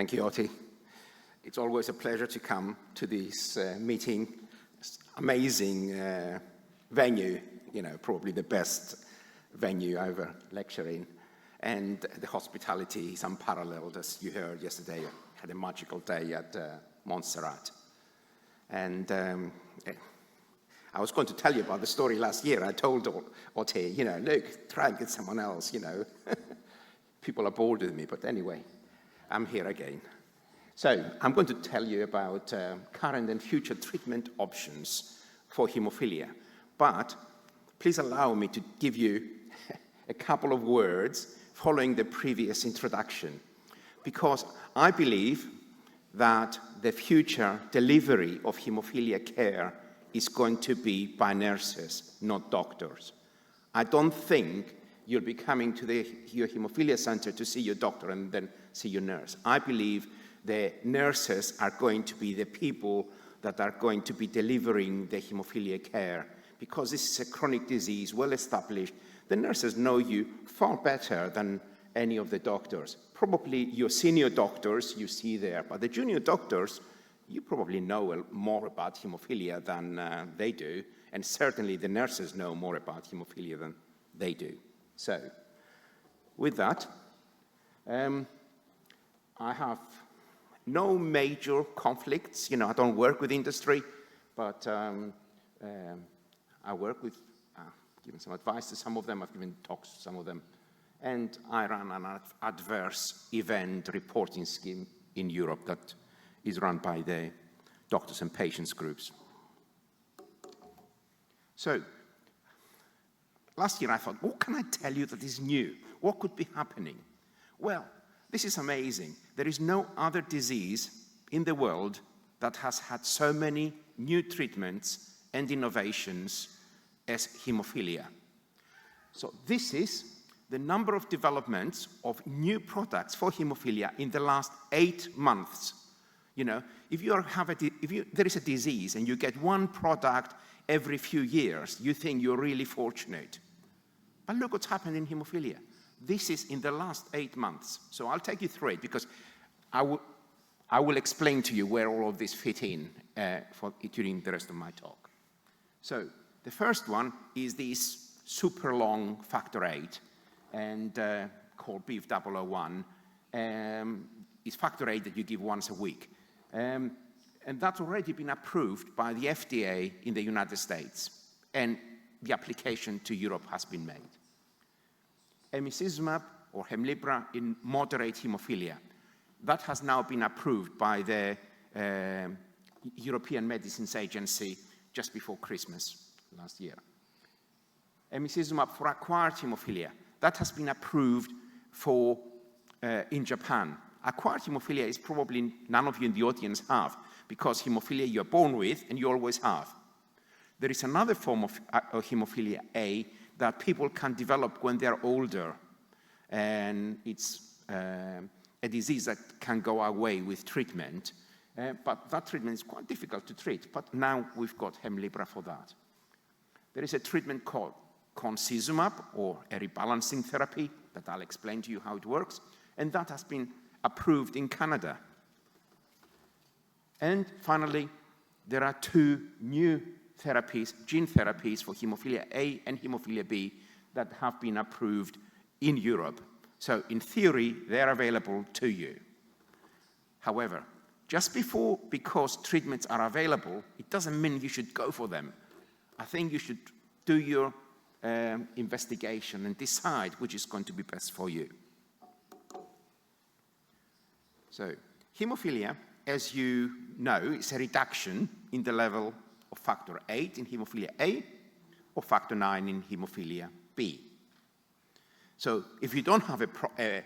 Thank you, Otti. It's always a pleasure to come to this meeting. It's amazing venue, probably the best venue I ever lectured in. And the hospitality is unparalleled, as you heard yesterday. I had a magical day at Montserrat. And I was going to tell you about the story last year. I told Otti, look, try and get someone else, People are bored with me, but anyway, I'm here again. So I'm going to tell you about current and future treatment options for haemophilia. But please allow me to give you a couple of words following the previous introduction, because I believe that the future delivery of haemophilia care is going to be by nurses, not doctors. I don't think you'll be coming to your haemophilia center to see your doctor and then see your nurse. I believe the nurses are going to be the people that are going to be delivering the haemophilia care, because this is a chronic disease, well established. The nurses know you far better than any of the doctors. Probably your senior doctors you see there, but the junior doctors, you probably know more about haemophilia than they do, and certainly the nurses know more about haemophilia than they do. So, with that, I have no major conflicts. I don't work with industry, but I work with, given some advice to some of them, I've given talks to some of them, and I run an adverse event reporting scheme in Europe that is run by the doctors and patients groups. So, last year I thought, what can I tell you that is new? What could be happening? Well, this is amazing. There is no other disease in the world that has had so many new treatments and innovations as haemophilia. So this is the number of developments of new products for haemophilia in the last 8 months. If there is a disease and you get one product every few years, you think you're really fortunate. But look what's happened in haemophilia. This is in the last 8 months. So I'll take you through it, because I will explain to you where all of this fit in during the rest of my talk. So the first one is this super long factor VIII, and called BIF001. It's factor VIII that you give once a week. And that's already been approved by the FDA in the United States, and the application to Europe has been made. Emicizumab, or Hemlibra, in moderate haemophilia. That has now been approved by the European Medicines Agency just before Christmas last year. Emicizumab for acquired haemophilia. That has been approved in Japan. Acquired haemophilia is probably none of you in the audience have, because haemophilia you're born with and you always have. There is another form of haemophilia A that people can develop when they're older, and it's a disease that can go away with treatment, but that treatment is quite difficult to treat, but now we've got Hemlibra for that. There is a treatment called concizumab, or a rebalancing therapy, that I'll explain to you how it works, and that has been approved in Canada. And finally, there are 2 new therapies, gene therapies for haemophilia A and haemophilia B, that have been approved in Europe. So in theory, they're available to you. However, just because treatments are available, it doesn't mean you should go for them. I think you should do your investigation and decide which is going to be best for you. So, haemophilia, as you know, is a reduction in the level of factor VIII in haemophilia A, or factor IX in haemophilia B. So if you don't have a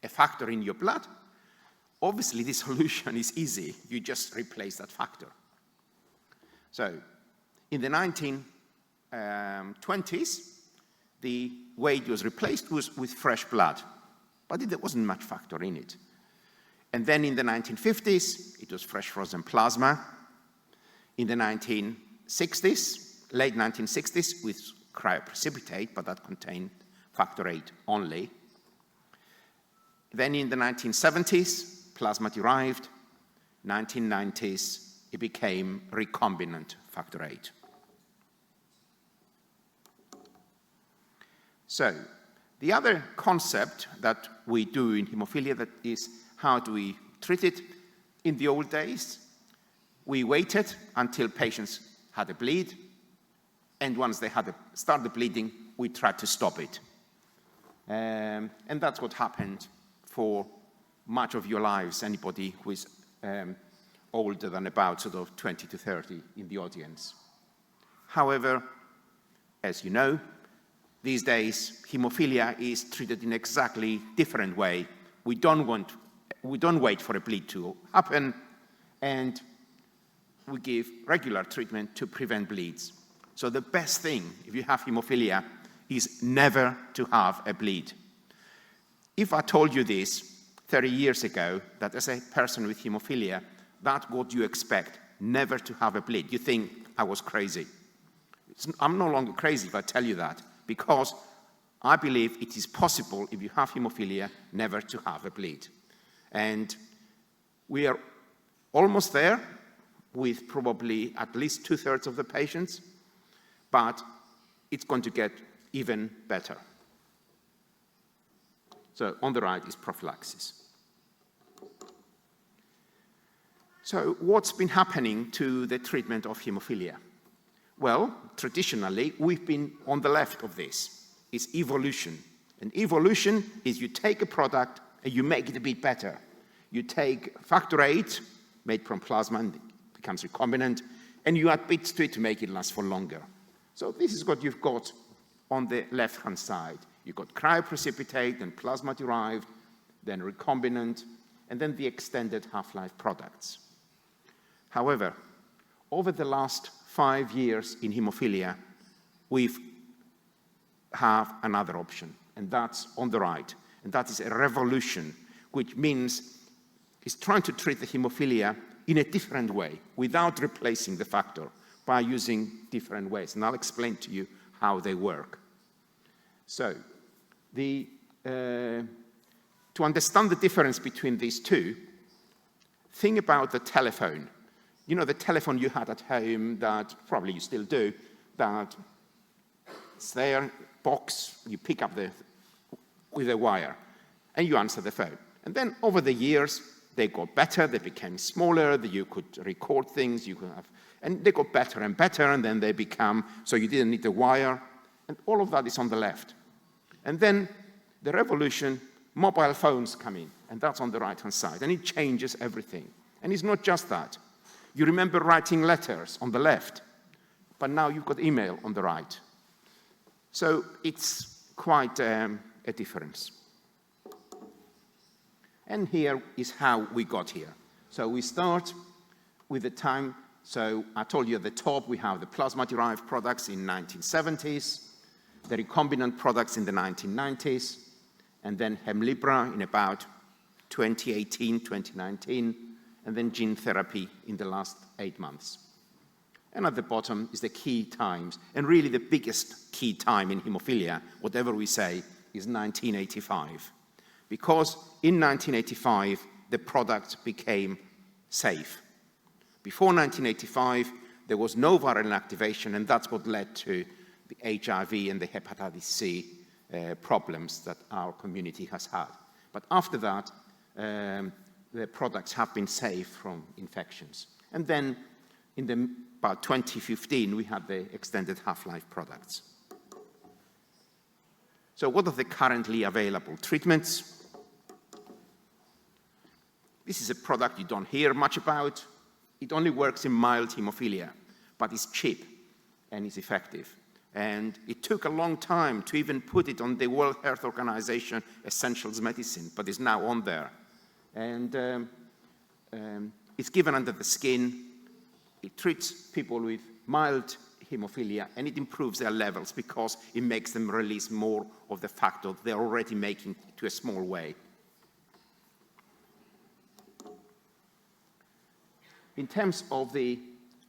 factor in your blood, obviously the solution is easy. You just replace that factor. So in the 1920s, the way it was replaced was with fresh blood, but there wasn't much factor in it. And then in the 1950s, it was fresh frozen plasma. In the 1960s, late 1960s, with cryoprecipitate, but that contained factor VIII only. Then in the 1970s, plasma-derived. 1990s, it became recombinant factor VIII. So, the other concept that we do in hemophilia that is how do we treat it? In the old days, we waited until patients had a bleed, and once they had started bleeding, we tried to stop it. And that's what happened for much of your lives, anybody who is older than about sort of 20 to 30 in the audience. However, as you know, these days, hemophilia is treated in exactly different way. We don't wait for a bleed to happen, and we give regular treatment to prevent bleeds. So the best thing, if you have hemophilia, is never to have a bleed. If I told you this 30 years ago, that as a person with hemophilia, that's what you expect, never to have a bleed, you think I was crazy. I'm no longer crazy if I tell you that, because I believe it is possible, if you have hemophilia, never to have a bleed. And we are almost there with probably at least 2/3 of the patients, but it's going to get even better. So on the right is prophylaxis. So what's been happening to the treatment of hemophilia? Well, traditionally, we've been on the left of this. It's evolution. And evolution is you take a product and you make it a bit better. You take factor VIII, made from plasma, and it becomes recombinant, and you add bits to it to make it last for longer. So this is what you've got on the left-hand side. You've got cryoprecipitate, then plasma-derived, then recombinant, and then the extended half-life products. However, over the last 5 years in hemophilia, we've have another option, and that's on the right. And that is a revolution, which means it's trying to treat the hemophilia in a different way, without replacing the factor, by using different ways. And I'll explain to you how they work. So, to understand the difference between these two, think about the telephone. You know, the telephone you had at home that probably you still do, that it's there, box, you pick up with a wire, and you answer the phone. And then over the years, they got better, they became smaller, you could record things, and they got better and better, and then they become, so you didn't need the wire, and all of that is on the left. And then the revolution, mobile phones come in, and that's on the right-hand side, and it changes everything. And it's not just that. You remember writing letters on the left, but now you've got email on the right. So it's quite a difference. And here is how we got here. So we start with the time. So I told you at the top we have the plasma-derived products in 1970s, the recombinant products in the 1990s, and then Hemlibra in about 2018, 2019, and then gene therapy in the last 8 months. And at the bottom is the key times. And really the biggest key time in hemophilia, whatever we say, is 1985. Because in 1985, the product became safe. Before 1985, there was no viral inactivation, and that's what led to the HIV and the hepatitis C problems that our community has had. But after that, the products have been safe from infections. And then in about 2015, we had the extended half-life products. So what are the currently available treatments? This is a product you don't hear much about. It only works in mild hemophilia, but it's cheap and it's effective. And it took a long time to even put it on the World Health Organization Essentials Medicine, but it's now on there. And it's given under the skin. It treats people with mild hemophilia, and it improves their levels because it makes them release more of the factor they're already making to a small way. In terms of the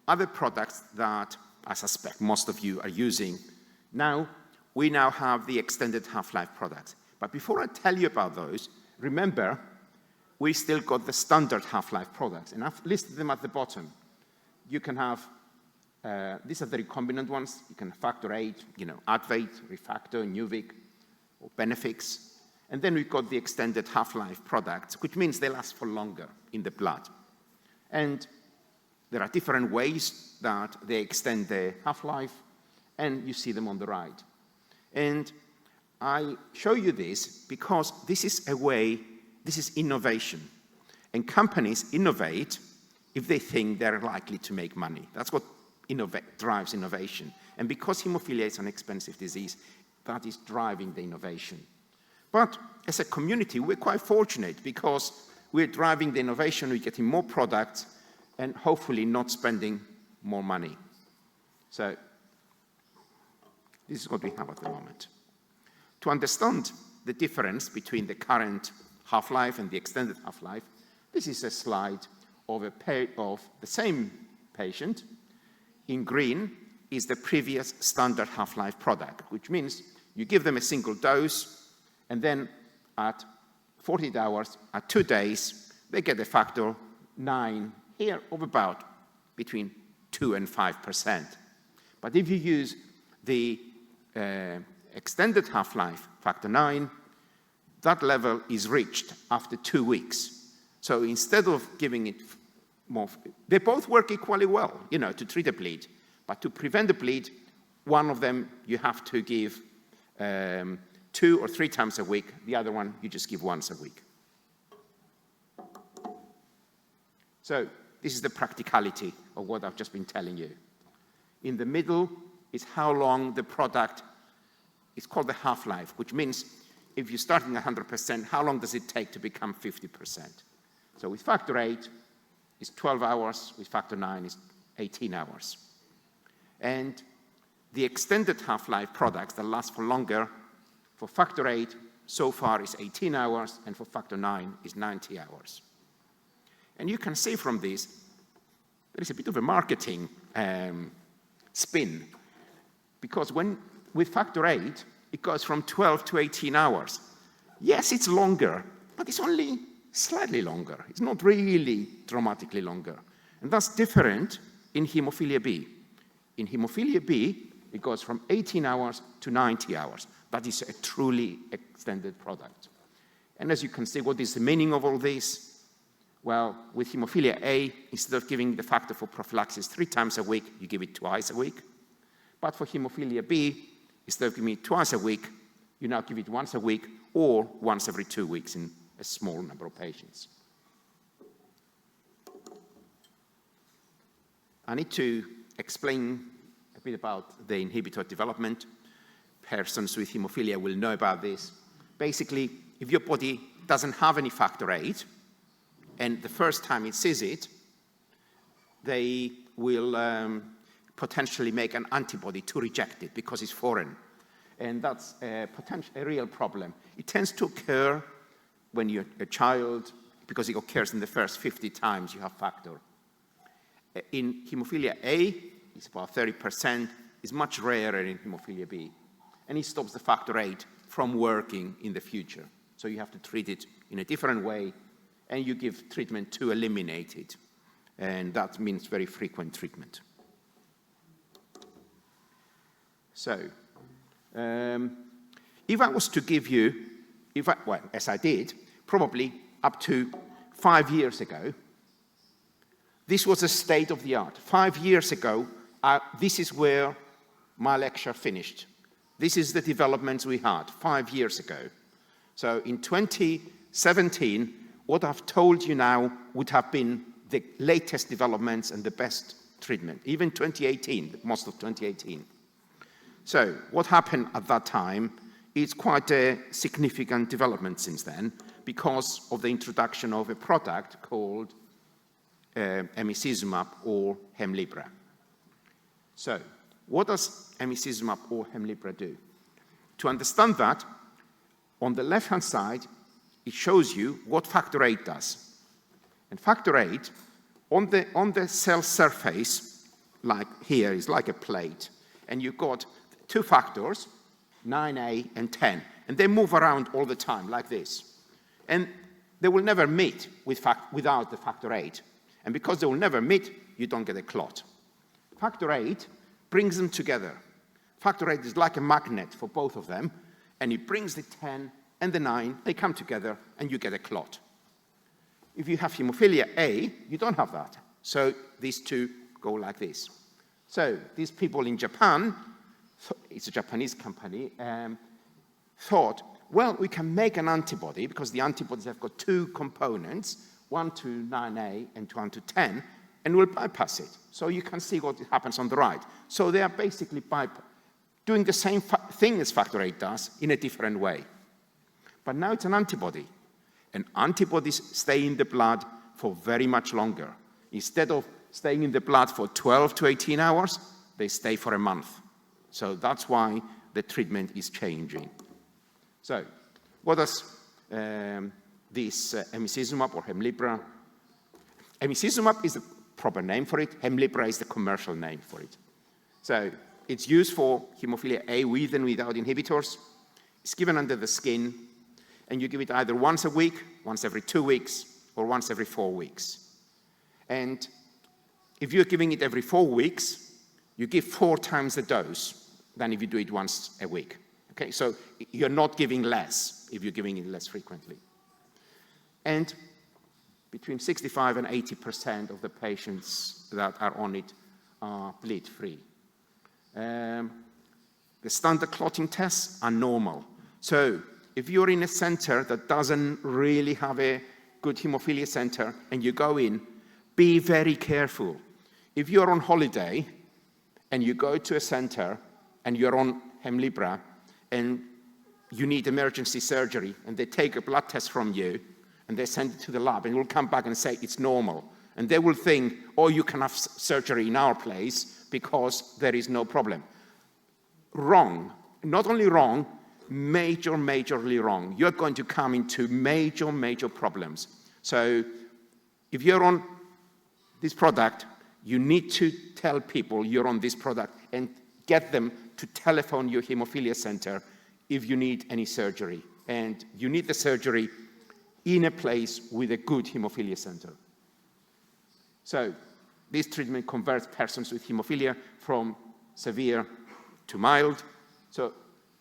other products that I suspect most of you are using, we now have the extended half-life products. But before I tell you about those, remember, we still got the standard half-life products, and I've listed them at the bottom. You can have, these are the recombinant ones. You can factor VIII, Advait, Refactor, Nuvic, or Benefix. And then we've got the extended half-life products, which means they last for longer in the blood. And there are different ways that they extend their half-life, and you see them on the right. And I show you this because this is a way, this is innovation. And companies innovate if they think they're likely to make money. That's what drives innovation. And because hemophilia is an expensive disease, that is driving the innovation. But as a community, we're quite fortunate because we're driving the innovation, we're getting more products, and hopefully not spending more money. So this is what we have at the moment. To understand the difference between the current half-life and the extended half-life, this is a slide of the same patient. In green is the previous standard half-life product, which means you give them a single dose, and then at 48 hours, at 2 days, they get a factor 9 here of about between 2 and 5%. But if you use the extended half-life, factor 9, that level is reached after 2 weeks. So instead of giving it more, they both work equally well, to treat a bleed. But to prevent the bleed, one of them you have to give 2 or 3 times a week. The other one you just give once a week. So this is the practicality of what I've just been telling you. In the middle is how long the product, it's called the half-life, which means if you're starting 100%, how long does it take to become 50%? So with factor 8, it's 12 hours. With factor 9, it's 18 hours. And the extended half-life products that last for longer, for factor 8, so far is 18 hours, and for factor 9 is 90 hours. And you can see from this, there is a bit of a marketing spin, because with factor 8, it goes from 12 to 18 hours. Yes, it's longer, but it's only slightly longer. It's not really dramatically longer. And that's different in hemophilia B. In hemophilia B, it goes from 18 hours to 90 hours. That is a truly extended product. And as you can see, what is the meaning of all this? Well, with hemophilia A, instead of giving the factor for prophylaxis 3 times a week, you give it twice a week. But for hemophilia B, instead of giving it twice a week, you now give it once a week or once every 2 weeks in a small number of patients. I need to explain a bit about the inhibitor development. Persons with hemophilia will know about this. Basically, if your body doesn't have any factor 8, and the first time it sees it, they will potentially make an antibody to reject it because it's foreign. And that's a real problem. It tends to occur when you're a child because it occurs in the first 50 times you have factor. In hemophilia A, it's about 30%. It's much rarer in hemophilia B. And it stops the factor 8 from working in the future. So you have to treat it in a different way, and you give treatment to eliminate it. And that means very frequent treatment. So, if I was to give you, well, as I did, probably up to 5 years ago, this was a state of the art. 5 years ago, this is where my lecture finished. This is the developments we had 5 years ago. So in 2017, what I've told you now would have been the latest developments and the best treatment, even 2018, most of 2018. So what happened at that time is quite a significant development since then because of the introduction of a product called emicizumab or Hemlibra. So what does emicizumab or Hemlibra do? To understand that, on the left-hand side, it shows you what factor 8 does. And factor 8, on the cell surface, like here, is like a plate. And you've got 2 factors, 9A and 10. And they move around all the time, like this. And they will never meet without the factor VIII. And because they will never meet, you don't get a clot. Factor VIII brings them together. Factor VIII is like a magnet for both of them, and it brings the 10 and the 9, they come together, and you get a clot. If you have hemophilia A, you don't have that. So these two go like this. So these people in Japan, it's a Japanese company, thought, well, we can make an antibody, because the antibodies have got two components, one to 9A and one to 10, and we'll bypass it. So you can see what happens on the right. So they are basically doing the same thing as factor VIII does in a different way. But now it's an antibody. And antibodies stay in the blood for very much longer. Instead of staying in the blood for 12 to 18 hours, they stay for a month. So that's why the treatment is changing. So what does this emicizumab or Hemlibra? Emicizumab is the proper name for it. Hemlibra is the commercial name for it. So it's used for hemophilia A with and without inhibitors. It's given under the skin, and you give it either once a week, once every 2 weeks, or once every 4 weeks. And if you're giving it every 4 weeks, you give 4 times the dose than if you do it once a week. Okay, so you're not giving less if you're giving it less frequently. And between 65 and 80% of the patients that are on it are bleed-free. The standard clotting tests are normal. So if you're in a center that doesn't really have a good hemophilia center and you go in, be very careful. If you're on holiday and you go to a center and you're on Hemlibra and you need emergency surgery and they take a blood test from you and they send it to the lab and you'll come back and say it's normal. And they will think, oh, you can have surgery in our place because there is no problem. Wrong. Not only wrong, majorly wrong. You're going to come into major problems. So if you're on this product, you need to tell people you're on this product and get them to telephone your hemophilia center if you need any surgery. And you need the surgery in a place with a good hemophilia center. So this treatment converts persons with hemophilia from severe to mild. So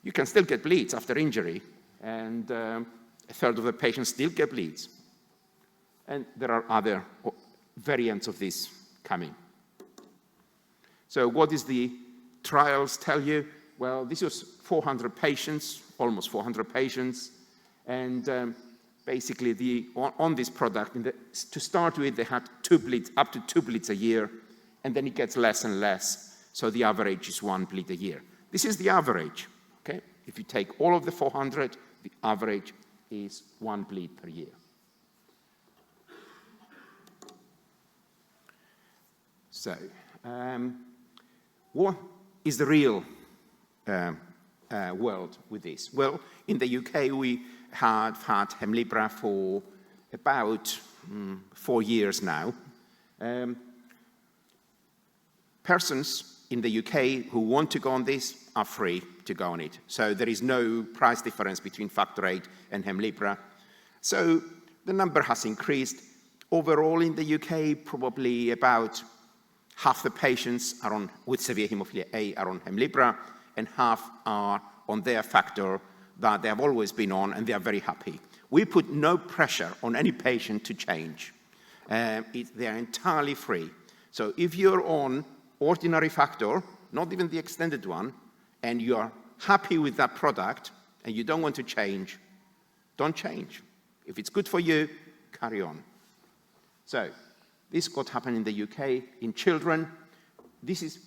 you can still get bleeds after injury, and a third of the patients still get bleeds. And there are other variants of this coming. So what does the trials tell you? Well, this was 400 patients, almost 400 patients, and basically on this product, to start with, they had 2 bleeds, up to 2 bleeds a year, and then it gets less and less, so the average is 1 bleed a year. This is the average, okay? If you take all of the 400, the average is 1 bleed per year. So, what is the real world with this? Well, in the UK, we have had Hemlibra for about 4 years now. Persons in the UK who want to go on this are free to go on it. So there is no price difference between factor VIII and Hemlibra. So the number has increased. Overall in the UK, probably about half the patients are on, with severe hemophilia A are on Hemlibra, and half are on their factor that they have always been on, and they are very happy. We put no pressure on any patient to change. They are entirely free. So if you're on ordinary factor, not even the extended one, and you're happy with that product, and you don't want to change, don't change. If it's good for you, carry on. So this is what happened in the UK. In children, this is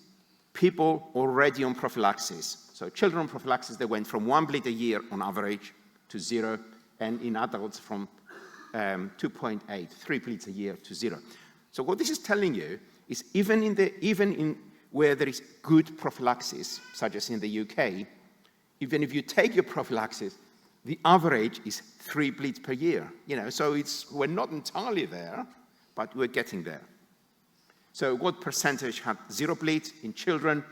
people already on prophylaxis. So children on prophylaxis, they went from 1 bleed a year on average to 0, and in adults from 2.8, 3 bleeds a year to 0. So what this is telling you is even in where there is good prophylaxis, such as in the UK, even if you take your prophylaxis, the average is 3 bleeds per year. So we're not entirely there, but we're getting there. So what percentage had 0 bleeds in children?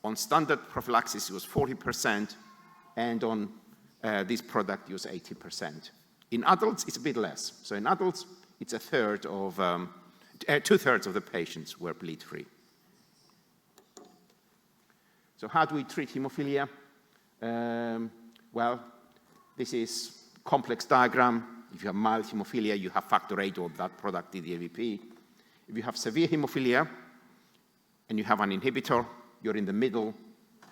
On standard prophylaxis, it was 40%, and on this product, it was 80%. In adults, it's a bit less. So in adults, it's a third of, 2/3 of the patients were bleed-free. So how do we treat hemophilia? Well, this is a complex diagram. If you have mild hemophilia, you have factor VIII or that product, DDAVP. If you have severe hemophilia and you have an inhibitor, you're in the middle,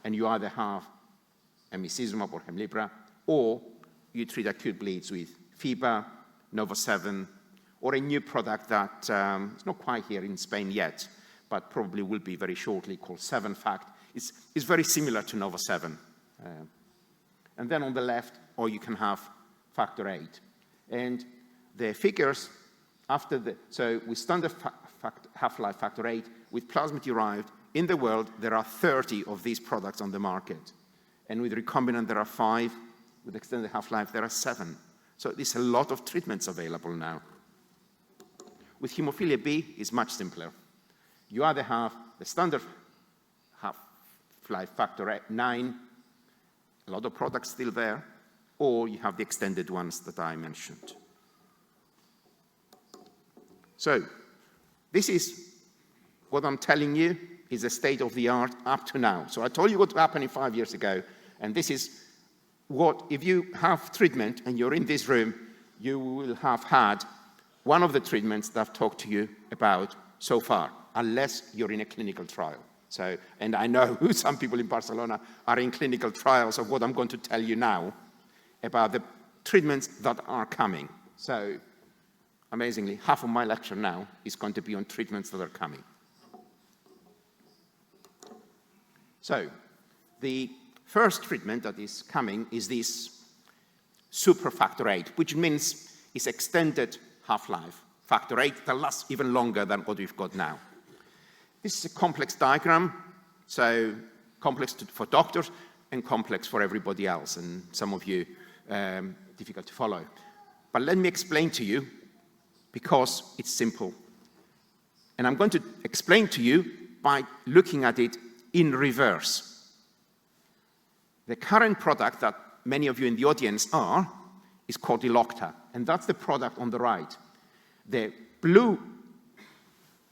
and you either have emicizumab or Hemlibra, or you treat acute bleeds with FIBA, Nova7, or a new product that is not quite here in Spain yet, but probably will be very shortly, called 7-Fact. It's very similar to Nova7. And then on the left, or you can have factor VIII. And the figures so with standard half-life factor VIII, with plasma-derived, in the world, there are 30 of these products on the market. And with recombinant, there are 5. With extended half-life, there are 7. So there's a lot of treatments available now. With hemophilia B, it's much simpler. You either have the standard half-life factor IX, a lot of products still there, or you have the extended ones that I mentioned. So this is what I'm telling you is the state of the art up to now. So I told you what happened 5 years ago, and this is what, if you have treatment and you're in this room, you will have had one of the treatments that I've talked to you about so far, unless you're in a clinical trial. So, and I know some people in Barcelona are in clinical trials of what I'm going to tell you now about the treatments that are coming. So, amazingly, half of my lecture now is going to be on treatments that are coming. So, the first treatment that is coming is this super factor VIII, which means it's extended half-life. Factor VIII that lasts even longer than what we've got now. This is a complex diagram, so complex for doctors and complex for everybody else, and some of you, difficult to follow. But let me explain to you, because it's simple. And I'm going to explain to you by looking at it in reverse. The current product that many of you in the audience are is called Elocta, and that's the product on the right. The blue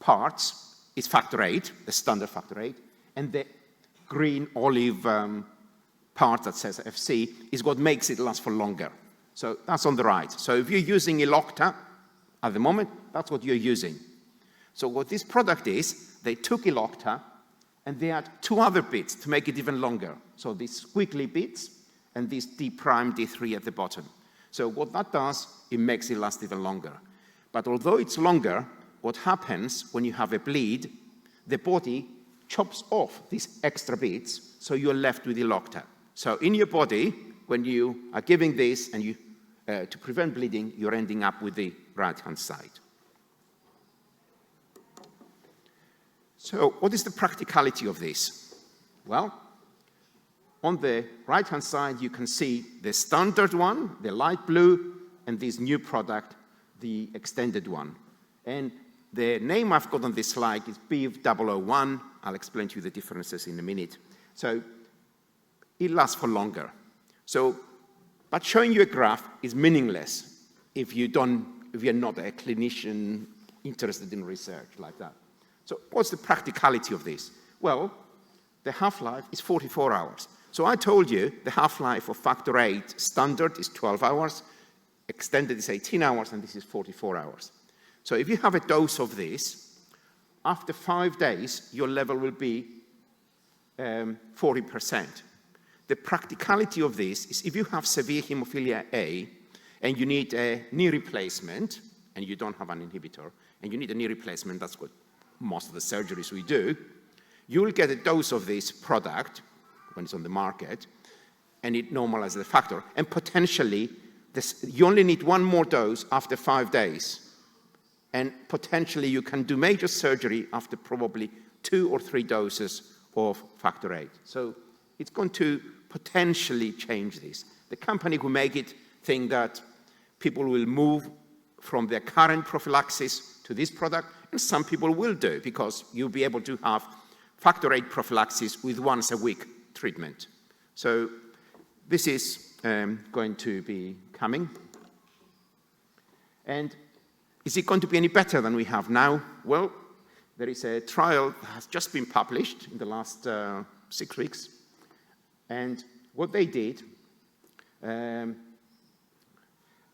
parts is factor VIII, the standard factor VIII, and the green olive part that says FC is what makes it last for longer. So that's on the right. So if you're using Elocta at the moment, that's what you're using. So what this product is, they took Elocta and they had 2 other bits to make it even longer. So these squiggly bits and this D prime D3 at the bottom. So what that does, it makes it last even longer. But although it's longer, what happens when you have a bleed, the body chops off these extra bits, so you're left with Elocta. So in your body, when you are giving this and you, to prevent bleeding, you're ending up with the right-hand side. So what is the practicality of this? Well, on the right-hand side, you can see the standard one, the light blue, and this new product, the extended one. And the name I've got on this slide is BIV001. I'll explain to you the differences in a minute. So it lasts for longer. So, but showing you a graph is meaningless if you're not a clinician interested in research like that. So what's the practicality of this? Well, the half-life is 44 hours. So I told you the half-life of factor VIII standard is 12 hours, extended is 18 hours, and this is 44 hours. So if you have a dose of this, after 5 days, your level will be 40%. The practicality of this is if you have severe hemophilia A and you need a knee replacement, and you don't have an inhibitor, and you need a knee replacement, that's what most of the surgeries we do, you will get a dose of this product when it's on the market, and it normalizes the factor. And potentially, you only need 1 more dose after 5 days. And potentially, you can do major surgery after probably 2 or 3 doses of factor VIII. So it's going to potentially change this. The company who make it think that people will move from their current prophylaxis to this product, and some people will do, because you'll be able to have factor VIII prophylaxis with once-a-week treatment. So this is going to be coming. And is it going to be any better than we have now? Well, there is a trial that has just been published in the last 6 weeks. And what they did,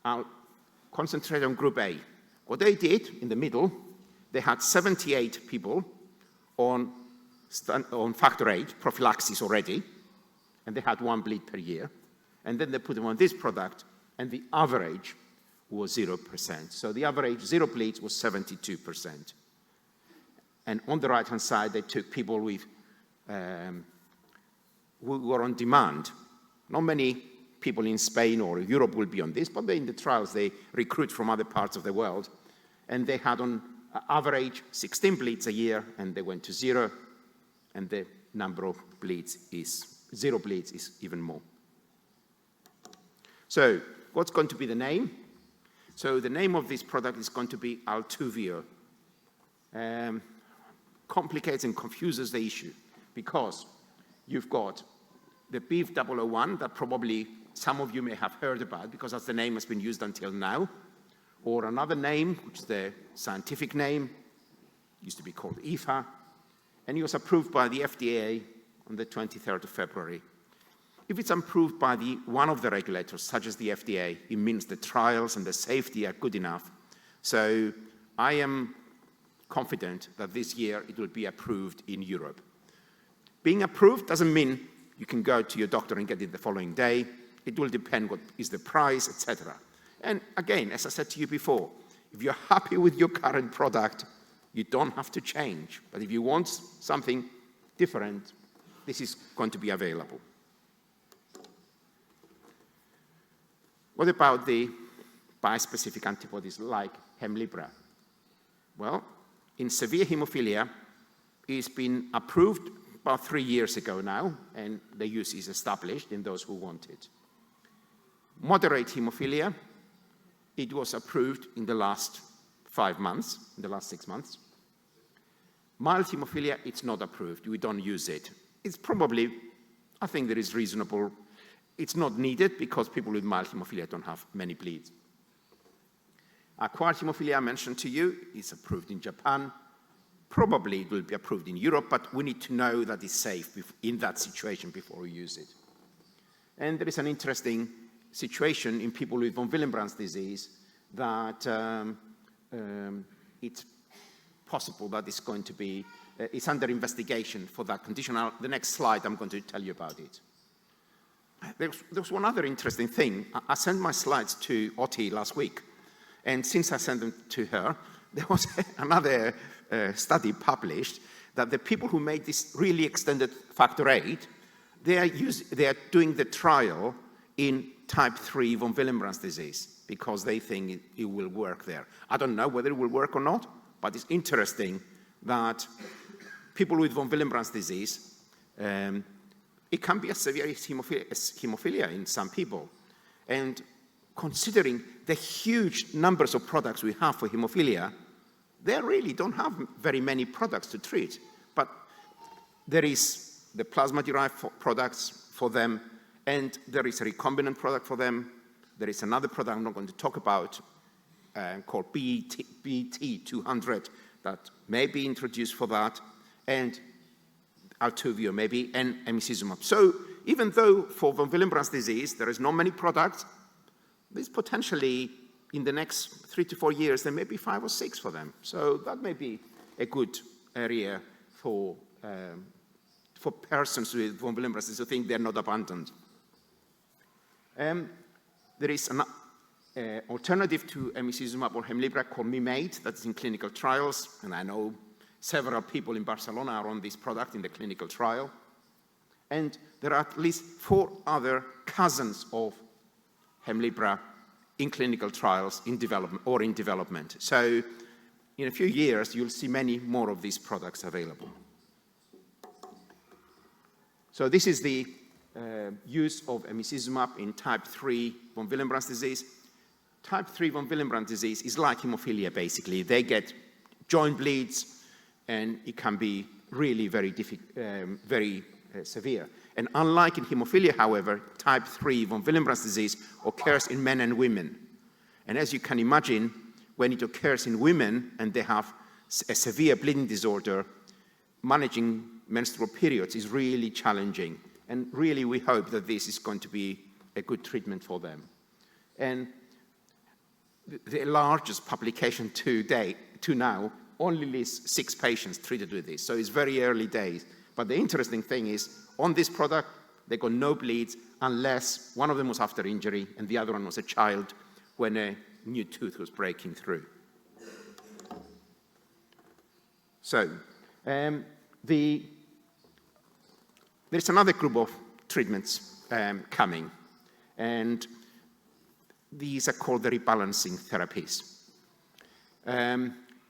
I'll concentrate on group A. What they did in the middle, they had 78 people on factor VIII, prophylaxis already, and they had 1 bleed per year. And then they put them on this product, and the average was 0%. So the average 0 bleeds was 72%. And on the right-hand side, they took people with, who were on demand. Not many people in Spain or Europe will be on this, but in the trials, they recruit from other parts of the world. And they had on average 16 bleeds a year, and they went to 0, and the number of bleeds is 0 bleeds is even more. So what's going to be the name? So the name of this product is going to be Altuvio. Complicates and confuses the issue because you've got the beef 001 that probably some of you may have heard about because that's the name that's been used until now, or another name, which is the scientific name, used to be called IFA, and it was approved by the FDA on the 23rd of February. If it's approved by one of the regulators, such as the FDA, it means the trials and the safety are good enough. So I am confident that this year it will be approved in Europe. Being approved doesn't mean you can go to your doctor and get it the following day. It will depend what is the price, etc. And again, as I said to you before, if you're happy with your current product, you don't have to change. But if you want something different, this is going to be available. What about the bispecific antibodies like Hemlibra? Well, in severe hemophilia, it's been approved about 3 years ago now, and the use is established in those who want it. Moderate hemophilia, it was approved in the last 5 months, in the last 6 months. Mild hemophilia, it's not approved. We don't use it. It's probably, I think that is reasonable. It's not needed because people with mild hemophilia don't have many bleeds. Acquired hemophilia, I mentioned to you, is approved in Japan. Probably it will be approved in Europe, but we need to know that it's safe in that situation before we use it. And there is an interesting situation in people with von Willebrand's disease that it's possible that it's going to be, it's under investigation for that condition. The next slide, I'm going to tell you about it. There's one other interesting thing. I sent my slides to Oti last week, and since I sent them to her, there was another study published that the people who made this really extended factor VIII, they are doing the trial in type 3 von Willebrand's disease because they think it will work there. I don't know whether it will work or not, but it's interesting that people with von Willebrand's disease, it can be a severe hemophilia in some people. And considering the huge numbers of products we have for hemophilia, they really don't have very many products to treat. But there is the plasma-derived products for them, and there is a recombinant product for them. There is another product I'm not going to talk about called BT200 that may be introduced for that, and Altuvio maybe, and emicizumab. So even though for von Willebrand's disease there is not many products, there's potentially in the next 3 to 4 years there may be 5 or 6 for them. So that may be a good area for persons with von Willebrand's disease who think they're not abandoned. There is an alternative to emicizumab or Hemlibra called Mimate that's in clinical trials, and I know several people in Barcelona are on this product in the clinical trial. And there are at least 4 other cousins of Hemlibra in clinical trials in development. So in a few years, you'll see many more of these products available. So this is the use of emicizumab in type 3 von Willebrand's disease. Type 3 von Willebrand's disease is like hemophilia, basically. They get joint bleeds, and it can be really very severe. And unlike in hemophilia, however, type 3 von Willebrand's disease occurs in men and women. And as you can imagine, when it occurs in women and they have a severe bleeding disorder, managing menstrual periods is really challenging. And really, we hope that this is going to be a good treatment for them. And the largest publication to now only lists 6 patients treated with this. So it's very early days. But the interesting thing is, on this product, they got no bleeds unless one of them was after injury and the other one was a child when a new tooth was breaking through. So there's another group of treatments coming, and these are called the rebalancing therapies.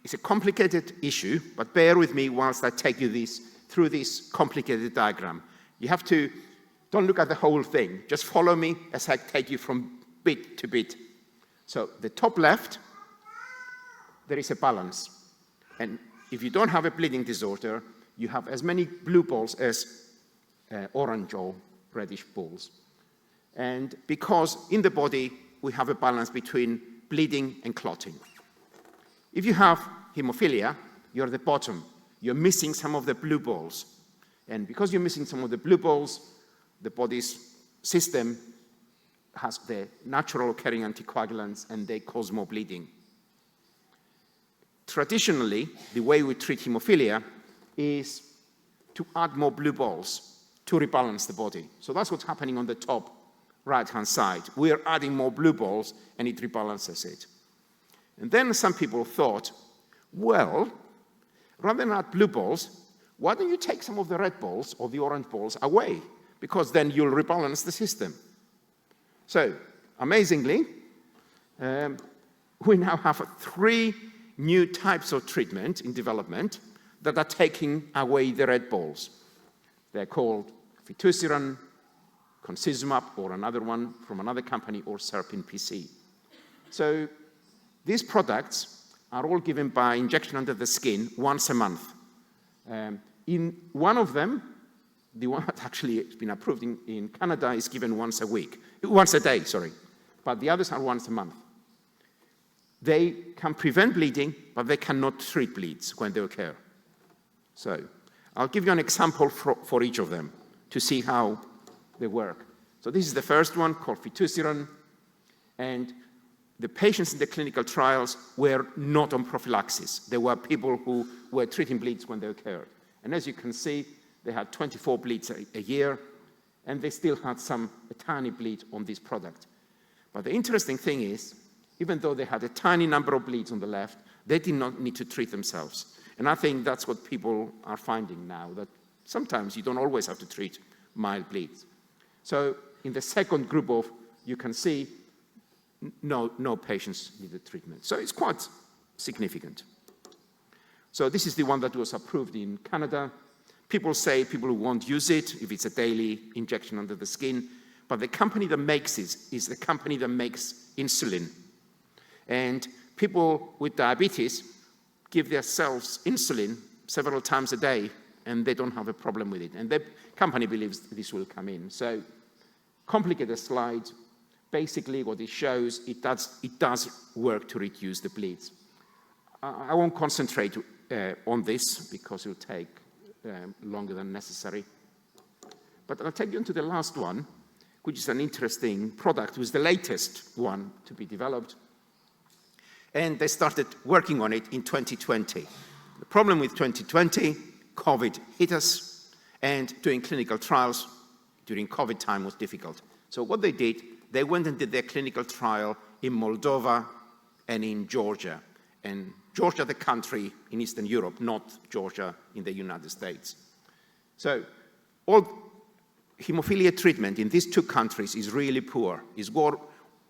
It's a complicated issue, but bear with me whilst I take you through this complicated diagram. You have to, don't look at the whole thing, just follow me as I take you from bit to bit. So the top left, there is a balance. And if you don't have a bleeding disorder, you have as many blue balls as orange or reddish balls. And because in the body, we have a balance between bleeding and clotting. If you have haemophilia, you're at the bottom. You're missing some of the blue balls. And because you're missing some of the blue balls, the body's system has the natural occurring anticoagulants, and they cause more bleeding. Traditionally, the way we treat haemophilia is to add more blue balls to rebalance the body. So that's what's happening on the top right-hand side. We're adding more blue balls, and it rebalances it. And then some people thought, well, rather than add blue balls, why don't you take some of the red balls or the orange balls away? Because then you'll rebalance the system. So, amazingly, we now have 3 new types of treatment in development that are taking away the red balls. They're called fitusiran, concizumab, or another one from another company, or Serpin PC. So these products are all given by injection under the skin once a month. In one of them, the one that actually has been approved in Canada is given once a day, but the others are once a month. They can prevent bleeding, but they cannot treat bleeds when they occur. So I'll give you an example for each of them to see how they work. So this is the first one, called fitusiran, and the patients in the clinical trials were not on prophylaxis. They were people who were treating bleeds when they occurred. And as you can see, they had 24 bleeds a year, and they still had a tiny bleed on this product. But the interesting thing is, even though they had a tiny number of bleeds on the left, they did not need to treat themselves. And I think that's what people are finding now, that sometimes you don't always have to treat mild bleeds. So in the second group you can see, no patients needed treatment. So it's quite significant. So this is the one that was approved in Canada. People say people won't use it if it's a daily injection under the skin, but the company that makes it is the company that makes insulin. And people with diabetes give themselves insulin several times a day, and they don't have a problem with it. And the company believes this will come in. So, complicated slide. Basically, what it shows, it does work to reduce the bleeds. I won't concentrate on this because it will take longer than necessary. But I'll take you into the last one, which is an interesting product. It was the latest one to be developed. And they started working on it in 2020. The problem with 2020, COVID hit us, and doing clinical trials during COVID time was difficult. So what they did, they went and did their clinical trial in Moldova and in Georgia. And Georgia, the country in Eastern Europe, not Georgia in the United States. So all haemophilia treatment in these 2 countries is really poor. It's what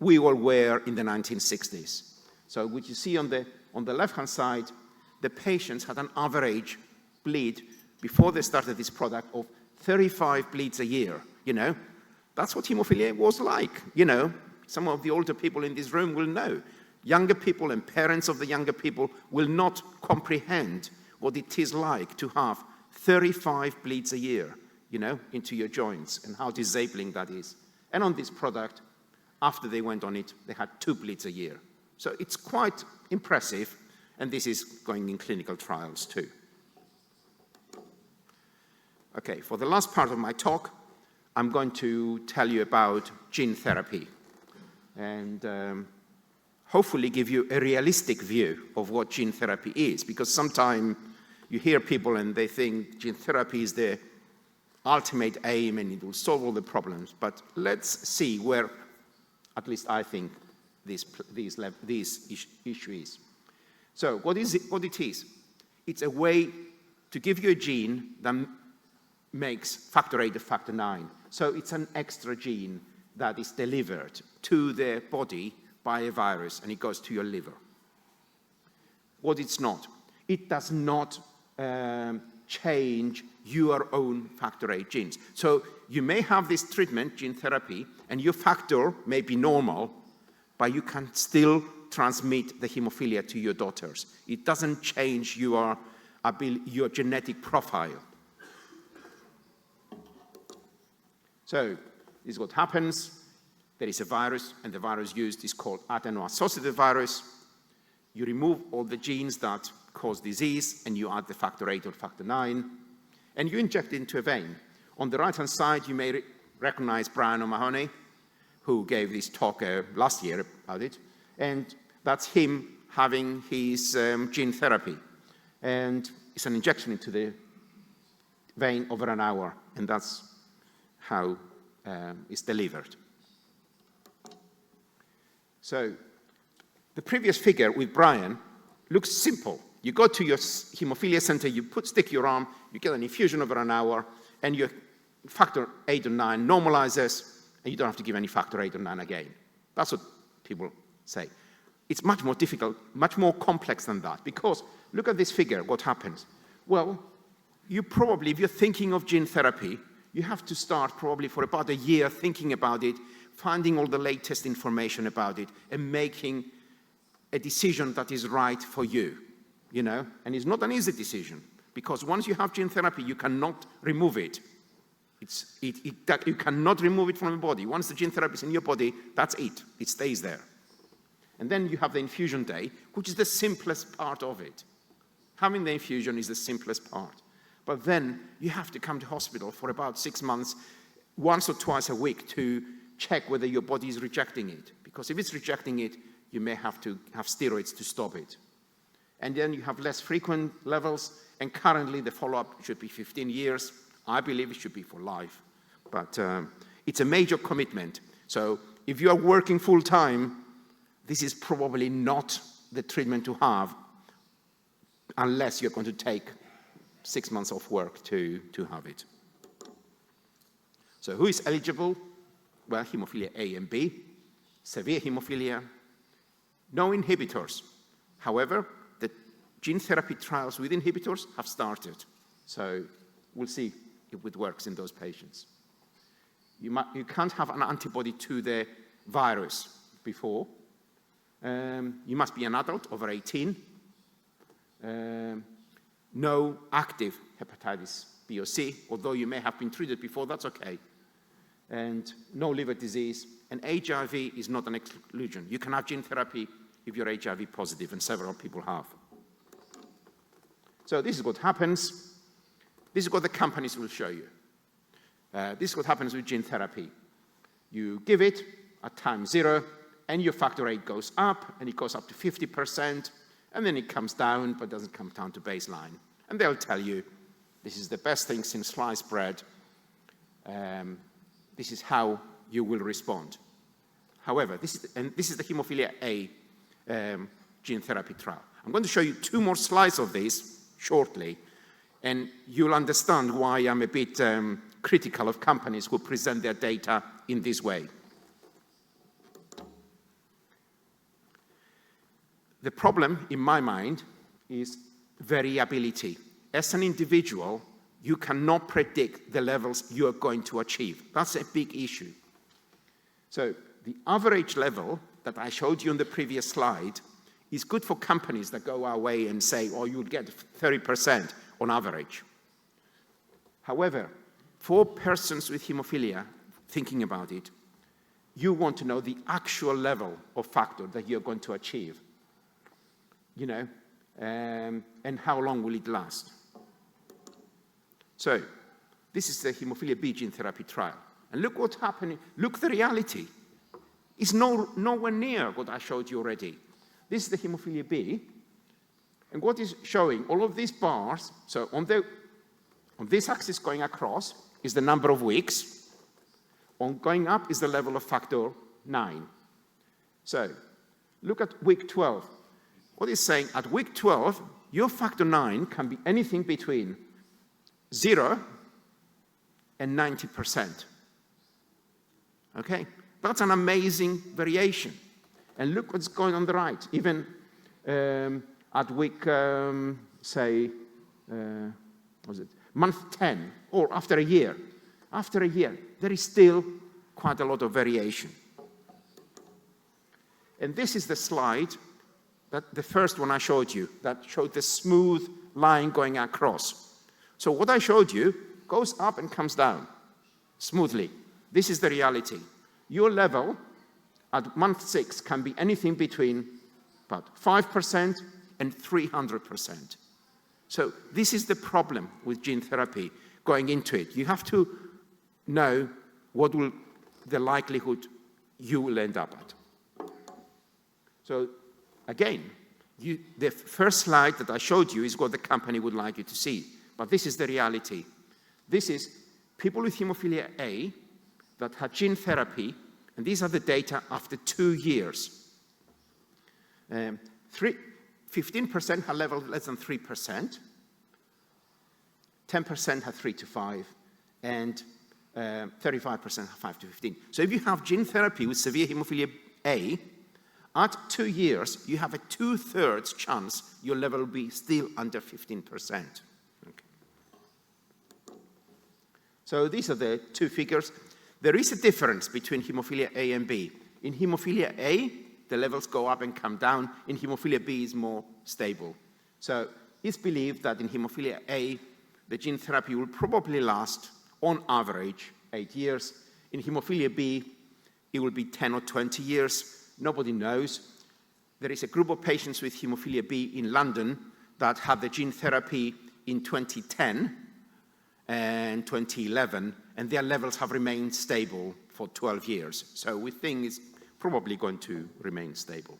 we all were in the 1960s. So what you see on the left-hand side, the patients had an average bleed before they started this product of 35 bleeds a year. That's what haemophilia was like. Some of the older people in this room will know. Younger people and parents of the younger people will not comprehend what it is like to have 35 bleeds a year, into your joints, and how disabling that is. And on this product, after they went on it, they had 2 bleeds a year. So it's quite impressive, and this is going in clinical trials too. Okay, for the last part of my talk, I'm going to tell you about gene therapy and hopefully give you a realistic view of what gene therapy is, because sometimes you hear people and they think gene therapy is the ultimate aim and it will solve all the problems. But let's see where, at least I think, this issue is. So what it is? It's a way to give you a gene that makes factor VIII or factor IX. So it's an extra gene that is delivered to the body by a virus, and it goes to your liver. What it's not? It does not change your own factor VIII genes. So you may have this treatment, gene therapy, and your factor may be normal, but you can still transmit the haemophilia to your daughters. It doesn't change your genetic profile. So this is what happens. There is a virus, and the virus used is called adeno-associated virus. You remove all the genes that cause disease, and you add the factor VIII or factor IX, and you inject it into a vein. On the right-hand side, you may recognize Brian O'Mahony, who gave this talk last year about it, and that's him having his gene therapy. And it's an injection into the vein over an hour, and that's how it's delivered. So the previous figure with Brian looks simple. You go to your haemophilia center, you stick your arm, you get an infusion over an hour, and your factor VIII or IX normalizes, and you don't have to give any factor VIII or IX again. That's what people say. It's much more difficult, much more complex than that, because look at this figure, what happens? Well, you probably, if you're thinking of gene therapy, you have to start probably for about a year thinking about it, finding all the latest information about it, and making a decision that is right for you, you know? And it's not an easy decision, because once you have gene therapy, you cannot remove it. You cannot remove it from the body. Once the gene therapy is in your body, that's it. It stays there. And then you have the infusion day, which is the simplest part of it. Having the infusion is the simplest part. But then you have to come to hospital for about 6 months, once or twice a week, to check whether your body is rejecting it. Because if it's rejecting it, you may have to have steroids to stop it. And then you have less frequent levels, and currently the follow-up should be 15 years. I believe it should be for life. But it's a major commitment. So if you are working full-time, this is probably not the treatment to have unless you're going to take 6 months off work to have it. So who is eligible? Well, haemophilia A and B, severe haemophilia, no inhibitors. However, the gene therapy trials with inhibitors have started. So we'll see if it works in those patients. You can't have an antibody to the virus before. You must be an adult over 18. No active hepatitis B or C, although you may have been treated before, that's okay. And no liver disease. And HIV is not an exclusion. You can have gene therapy if you're HIV positive, and several people have. So this is what happens. This is what the companies will show you. This is what happens with gene therapy. You give it at time 0, and your factor VIII goes up, and it goes up to 50%, and then it comes down, but doesn't come down to baseline. And they'll tell you, this is the best thing since sliced bread. This is how you will respond. However, this is the haemophilia A gene therapy trial. I'm going to show you 2 more slides of this shortly, and you'll understand why I'm a bit critical of companies who present their data in this way. The problem, in my mind, is variability. As an individual, you cannot predict the levels you are going to achieve. That's a big issue. So the average level that I showed you on the previous slide is good for companies that go our way and say, oh, you'll get 30% on average. However, for persons with haemophilia, thinking about it, you want to know the actual level of factor that you're going to achieve, you know, and how long will it last. So this is the Haemophilia B gene therapy trial. And look what's happening. Look, the reality is nowhere near what I showed you already. This is the Haemophilia B. And what is showing, all of these bars, so on this axis going across is the number of weeks. On going up is the level of factor 9. So look at week 12. What is saying, at week 12, your factor 9 can be anything between 0 and 90%. Okay? That's an amazing variation. And look what's going on the right. Even at week, say, what was it? Month 10, or after a year. After a year, there is still quite a lot of variation. And this is the slide, that the first one I showed you, that showed the smooth line going across. So what I showed you goes up and comes down smoothly. This is the reality. Your level at month 6 can be anything between about 5% and 300%. So this is the problem with gene therapy going into it. You have to know what will the likelihood you will end up at. So again, the first slide that I showed you is what the company would like you to see. But this is the reality. This is people with Haemophilia A that had gene therapy, and these are the data after 2 years. 15% had level less than 3%, 10% had 3 to 5, and 35% had 5 to 15. So if you have gene therapy with severe Haemophilia A, at 2 years, you have a 2/3 chance your level will be still under 15%. Okay. So these are the two figures. There is a difference between Haemophilia A and B. In Haemophilia A, the levels go up and come down. In Haemophilia B, is more stable. So it's believed that in Haemophilia A, the gene therapy will probably last, on average, 8 years. In Haemophilia B, it will be 10 or 20 years. Nobody knows. There is a group of patients with Haemophilia B in London that had the gene therapy in 2010 and 2011, and their levels have remained stable for 12 years. So we think it's probably going to remain stable.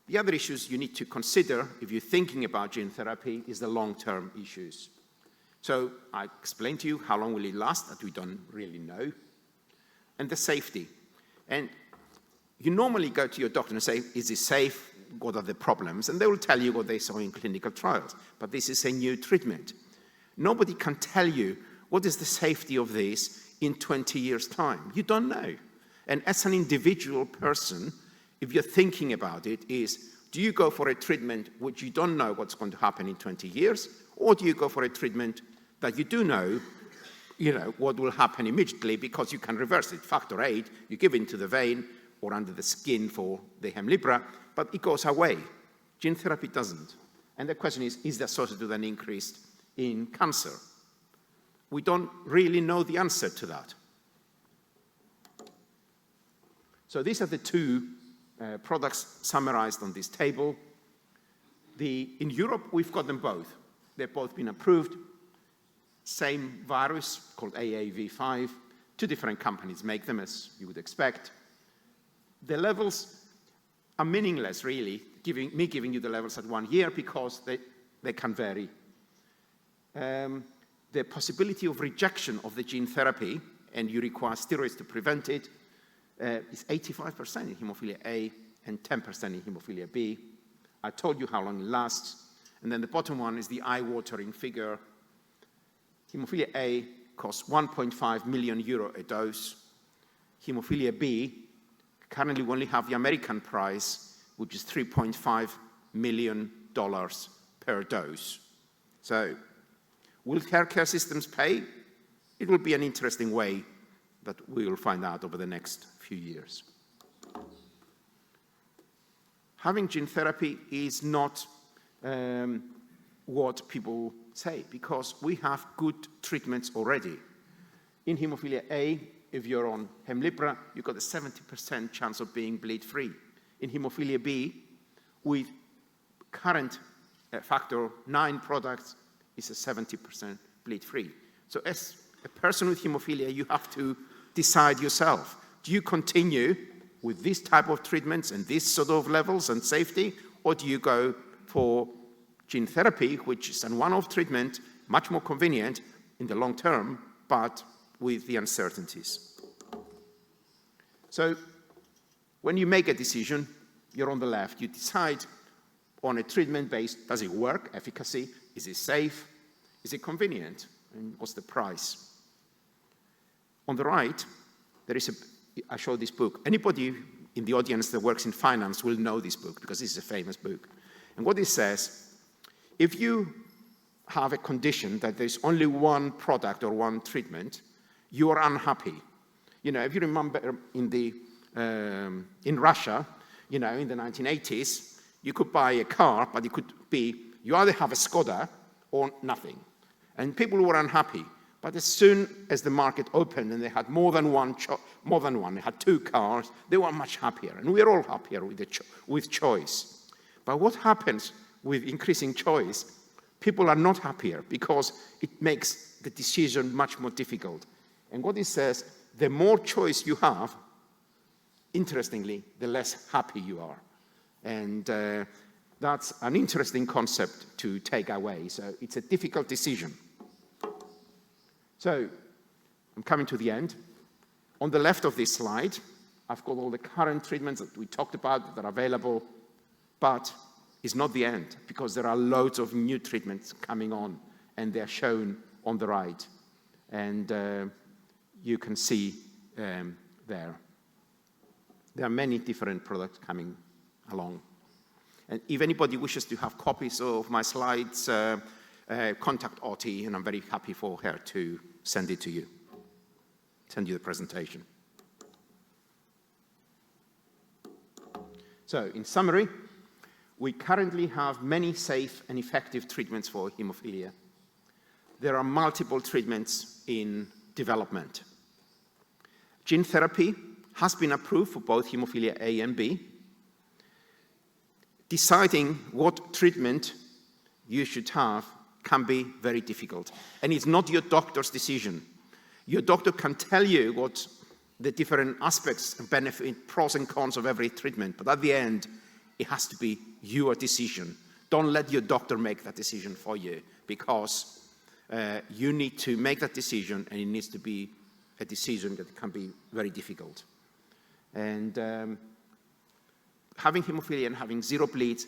The other issues you need to consider if you're thinking about gene therapy is the long-term issues. So I explained to you how long will it last, that we don't really know, and the safety. And you normally go to your doctor and say, is this safe? What are the problems? And they will tell you what they saw in clinical trials. But this is a new treatment. Nobody can tell you what is the safety of this in 20 years' time. You don't know. And as an individual person, if you're thinking about it, do you go for a treatment which you don't know what's going to happen in 20 years? Or do you go for a treatment that you do know, what will happen immediately because you can reverse it? Factor VIII, you give it into the vein or under the skin for the Hemlibra, but it goes away. Gene therapy doesn't. And the question is it associated with an increase in cancer? We don't really know the answer to that. So these are the two products summarized on this table. In Europe, we've got them both. They've both been approved. Same virus called AAV5. 2 different companies make them, as you would expect. The levels are meaningless, really, giving you the levels at 1 year because they can vary. The possibility of rejection of the gene therapy, and you require steroids to prevent it, is 85% in Haemophilia A and 10% in Haemophilia B. I told you how long it lasts. And then the bottom one is the eye-watering figure. Haemophilia A costs 1.5 million euro a dose. Haemophilia B, currently we only have the American price, which is $3.5 million per dose. So will healthcare systems pay? It will be an interesting way that we will find out over the next few years. Having gene therapy is not what people say, because we have good treatments already. In Haemophilia A, if you're on Hemlibra, you've got a 70% chance of being bleed-free. In Haemophilia B, with current factor 9 products, it's a 70% bleed-free. So as a person with haemophilia, you have to decide yourself. Do you continue with this type of treatments and this sort of levels and safety, or do you go for gene therapy, which is a one-off treatment, much more convenient in the long term, but with the uncertainties? So when you make a decision, you're on the left. You decide on a treatment based, does it work, efficacy, is it safe, is it convenient, and what's the price? On the right, there is I showed this book. Anybody in the audience that works in finance will know this book because this is a famous book. And what it says, if you have a condition that there's only one product or one treatment, you are unhappy. You know, if you remember in Russia, you know, in the 1980s, you could buy a car, but it could be, you either have a Skoda or nothing. And people were unhappy. But as soon as the market opened and they had more than one, they had 2 cars, they were much happier. And we're all happier with choice. But what happens with increasing choice? People are not happier because it makes the decision much more difficult. And what it says, the more choice you have, interestingly, the less happy you are. And that's an interesting concept to take away. So it's a difficult decision. So I'm coming to the end. On the left of this slide, I've got all the current treatments that we talked about that are available, but it's not the end because there are loads of new treatments coming on, and they're shown on the right. And you can see there. There are many different products coming along. And if anybody wishes to have copies of my slides, contact Oti, and I'm very happy for her to send it to you, send you the presentation. So, in summary, we currently have many safe and effective treatments for haemophilia. There are multiple treatments in development. Gene therapy has been approved for both haemophilia A and B. Deciding what treatment you should have can be very difficult. And it's not your doctor's decision. Your doctor can tell you what the different aspects and benefit, pros and cons of every treatment, but at the end, it has to be your decision. Don't let your doctor make that decision for you, because you need to make that decision, and it needs to be a decision that can be very difficult. And having haemophilia and having 0 bleeds,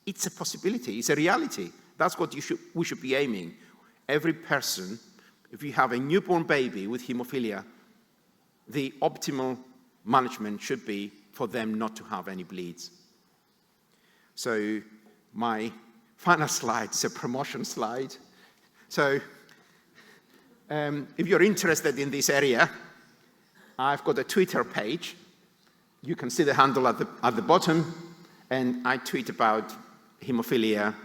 it's a possibility, it's a reality. That's what we should be aiming. Every person, if you have a newborn baby with haemophilia, the optimal management should be for them not to have any bleeds. So my final slide is a promotion slide. So if you're interested in this area, I've got a Twitter page. You can see the handle at the bottom, and I tweet about haemophilia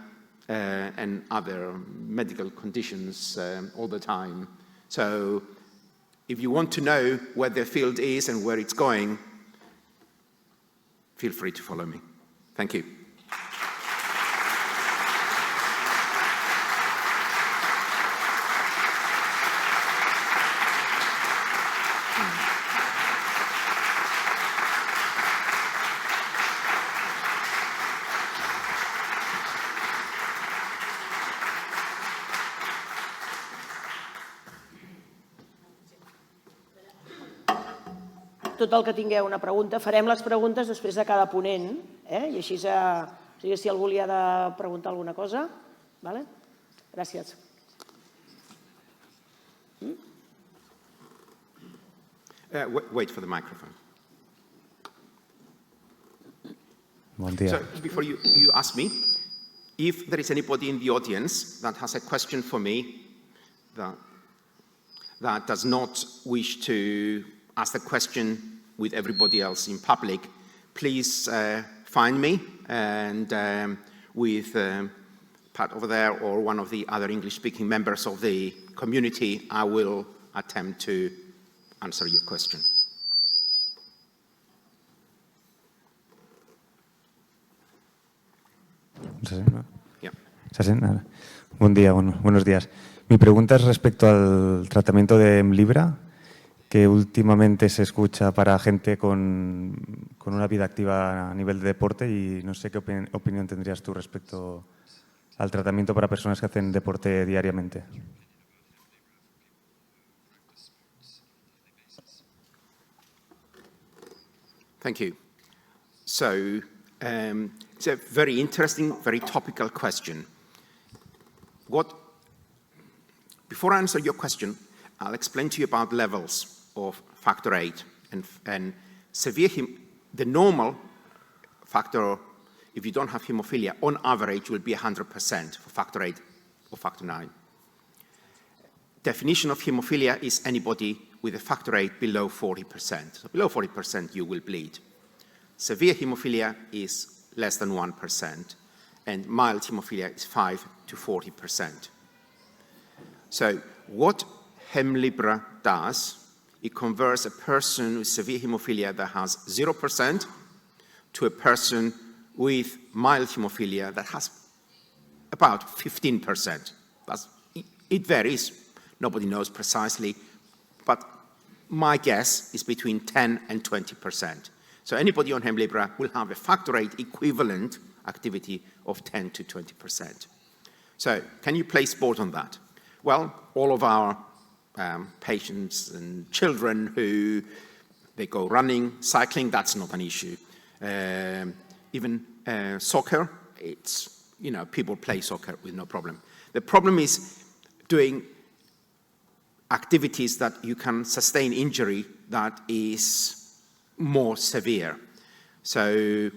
and other medical conditions all the time. So if you want to know where the field is and where it's going, feel free to follow me. Thank you. Tot el que tingueu una pregunta, farem les preguntes després de cada ponent, i així si algú li ha de preguntar alguna cosa. Gràcies. Wait for the microphone. Bon dia. So before you ask me, if there is anybody in the audience that has a question for me that does not wish to ask the question with everybody else in public, please find me, and with Pat over there or one of the other English-speaking members of the community, I will attempt to answer your question. Yeah. Buen día, buenos días. Mi pregunta es respecto al tratamiento de Hemlibra, que últimamente se escucha para gente con una vida activa a nivel de deporte, y no sé qué opinión tendrías tú respecto al tratamiento para personas que hacen deporte diariamente. Thank you. So, it's a very interesting, very topical question. Before I answer your question, I'll explain to you about levels of factor VIII and severe the normal factor, if you don't have hemophilia, on average will be 100% for factor VIII or factor IX. Definition of hemophilia is anybody with a factor VIII below 40%. So below 40% you will bleed. Severe hemophilia is less than 1%, and mild hemophilia is 5 to 40%. So what Hemlibra does, it converts a person with severe hemophilia that has 0% to a person with mild hemophilia that has about 15%. It varies. Nobody knows precisely, but my guess is between 10 and 20%. So anybody on Hemlibra will have a factor VIII equivalent activity of 10 to 20%. So can you place sport on that? Well, all of our patients and children who they go running, cycling, that's not an issue. Even soccer, it's, people play soccer with no problem. The problem is doing activities that you can sustain injury that is more severe. So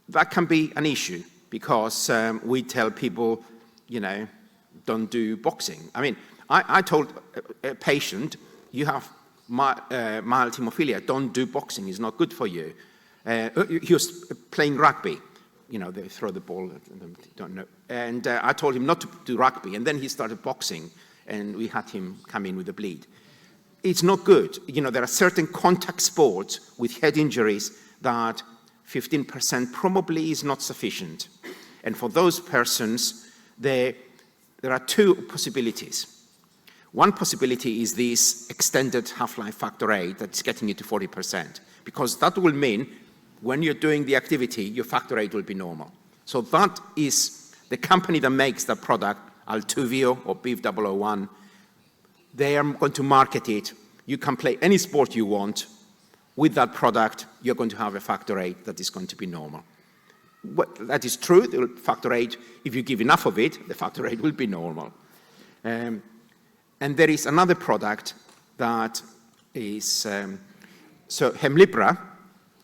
that can be an issue because we tell people, don't do boxing. I mean, I told a patient, you have mild hemophilia, don't do boxing, it's not good for you. He was playing rugby. They throw the ball, don't know. And I told him not to do rugby, and then he started boxing, and we had him come in with a bleed. It's not good. There are certain contact sports with head injuries that 15% probably is not sufficient. And for those persons, there are two possibilities. One possibility is this extended half-life factor VIII that's getting you to 40%, because that will mean when you're doing the activity, your factor VIII will be normal. So that is the company that makes the product, Altuvio or BIV001. They are going to market it. You can play any sport you want. With that product, you're going to have a factor VIII that is going to be normal. That is true. The factor VIII, if you give enough of it, the factor VIII will be normal. And there is another product that is, so Hemlibra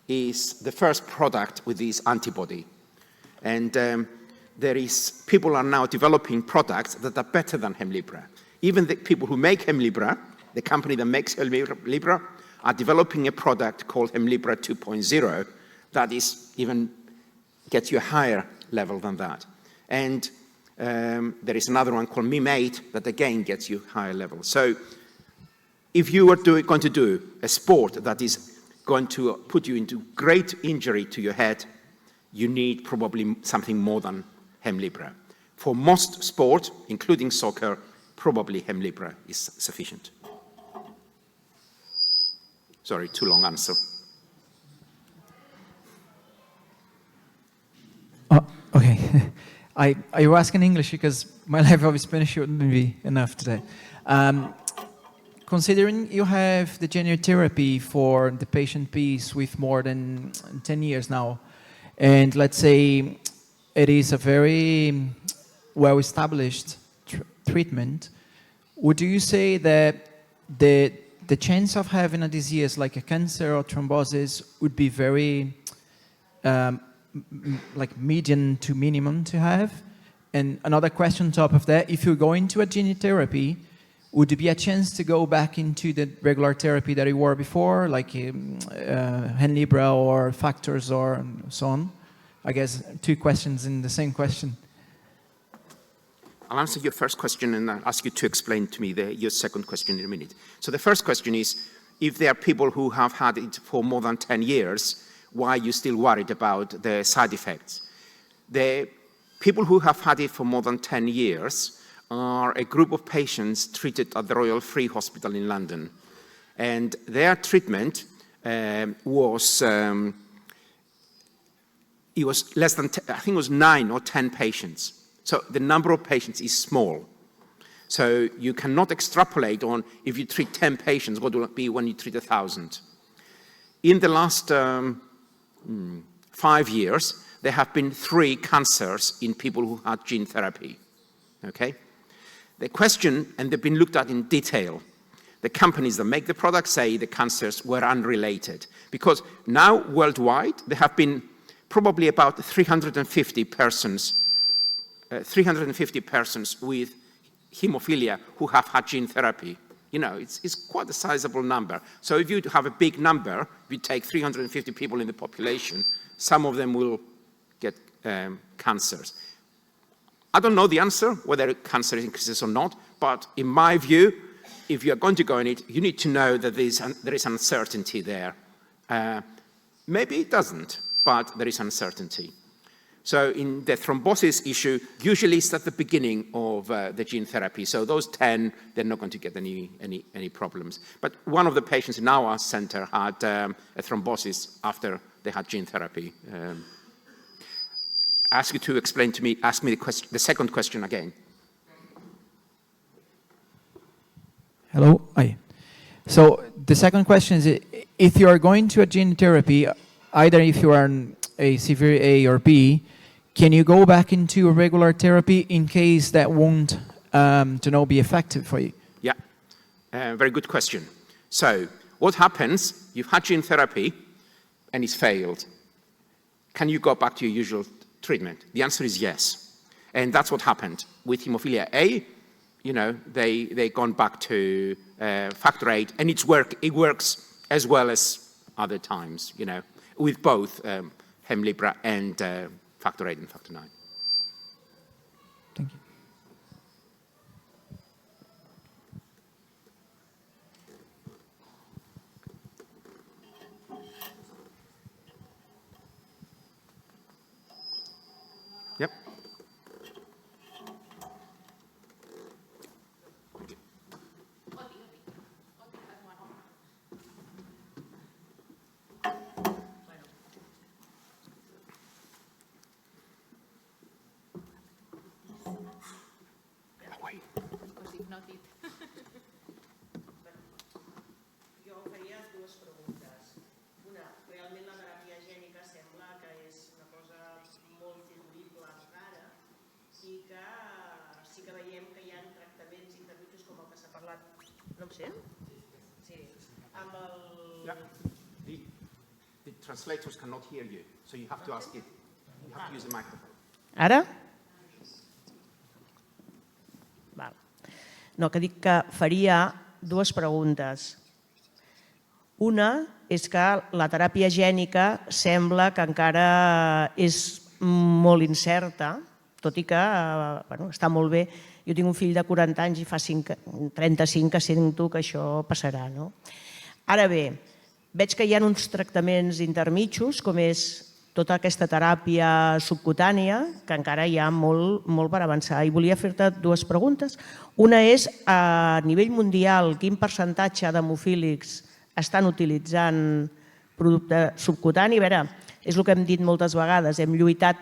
is the first product with this antibody. And people are now developing products that are better than Hemlibra. Even the people who make Hemlibra, the company that makes Hemlibra, are developing a product called Hemlibra 2.0 that is even gets you a higher level than that. And there is another one called MIM8 that again gets you higher level. So if you are going to do a sport that is going to put you into great injury to your head, you need probably something more than Hemlibra. For most sport, including soccer, probably Hemlibra is sufficient. Sorry, too long answer. Okay. I will ask in English because my level of Spanish wouldn't be enough today. Considering you have the gene therapy for the patient piece with more than 10 years now, and let's say it is a very well-established treatment, would you say that the chance of having a disease like a cancer or thrombosis would be very like medium to minimum to have? And another question on top of that, if you go into a gene therapy, would there be a chance to go back into the regular therapy that you were before, like Hemlibra or factors or so on? I guess two questions in the same question. I'll answer your first question and I'll ask you to explain to me your second question in a minute. So the first question is, if there are people who have had it for more than 10 years, why are you still worried about the side effects? The people who have had it for more than 10 years are a group of patients treated at the Royal Free Hospital in London. And their treatment was less than, I think it was 9 or 10 patients. So the number of patients is small. So you cannot extrapolate on if you treat 10 patients, what will it be when you treat 1,000? In the last 5 years, there have been 3 cancers in people who had gene therapy, okay? The question, and they've been looked at in detail, the companies that make the product say the cancers were unrelated. Because now, worldwide, there have been probably about 350 persons with haemophilia who have had gene therapy. You know, it's quite a sizable number. So if you have a big number, if you take 350 people in the population, some of them will get cancers. I don't know the answer, whether cancer increases or not, but in my view, if you're going to go in it, you need to know that there is uncertainty there. Maybe it doesn't, but there is uncertainty. So in the thrombosis issue, usually it's at the beginning of the gene therapy. So those 10, they're not going to get any problems. But one of the patients in our center had a thrombosis after they had gene therapy. I ask you to explain to me, ask me the second question again. Hello. Hi. So the second question is, if you are going to a gene therapy, either if you are a severe A or B, can you go back into a regular therapy in case that won't be effective for you? Yeah, very good question. So what happens, you've had gene therapy and it's failed. Can you go back to your usual treatment? The answer is yes. And that's what happened with haemophilia A. You know, they've gone back to factor VIII, and it works as well as other times, you know, with both Hemlibra and factor VIII and factor IX. Thank you. Yep. Jo faria dues preguntes. Una, realment la teràpia gènica sembla que és una cosa molt intuïble encara i que sí que veiem que hi ha tractaments intermitjos com el que s'ha parlat. No em sent? Sí. Amb el... Yeah. The translators cannot hear you, so you have to ask it. You have to use the microphone. Ara? Val. No, que dic que faria dues preguntes. Una és que la teràpia gènica sembla que encara és molt incerta, tot i que està molt bé. Jo tinc un fill de 40 anys i fa 35 que sento que això passarà. Ara bé, veig que hi ha uns tractaments intermitjos, com és tota aquesta teràpia subcutània, que encara hi ha molt per avançar. I volia fer-te dues preguntes. Una és, a nivell mundial, quin percentatge d'hemofílics estan utilitzant producte subcutani? A veure, és el que hem dit moltes vegades, hem lluitat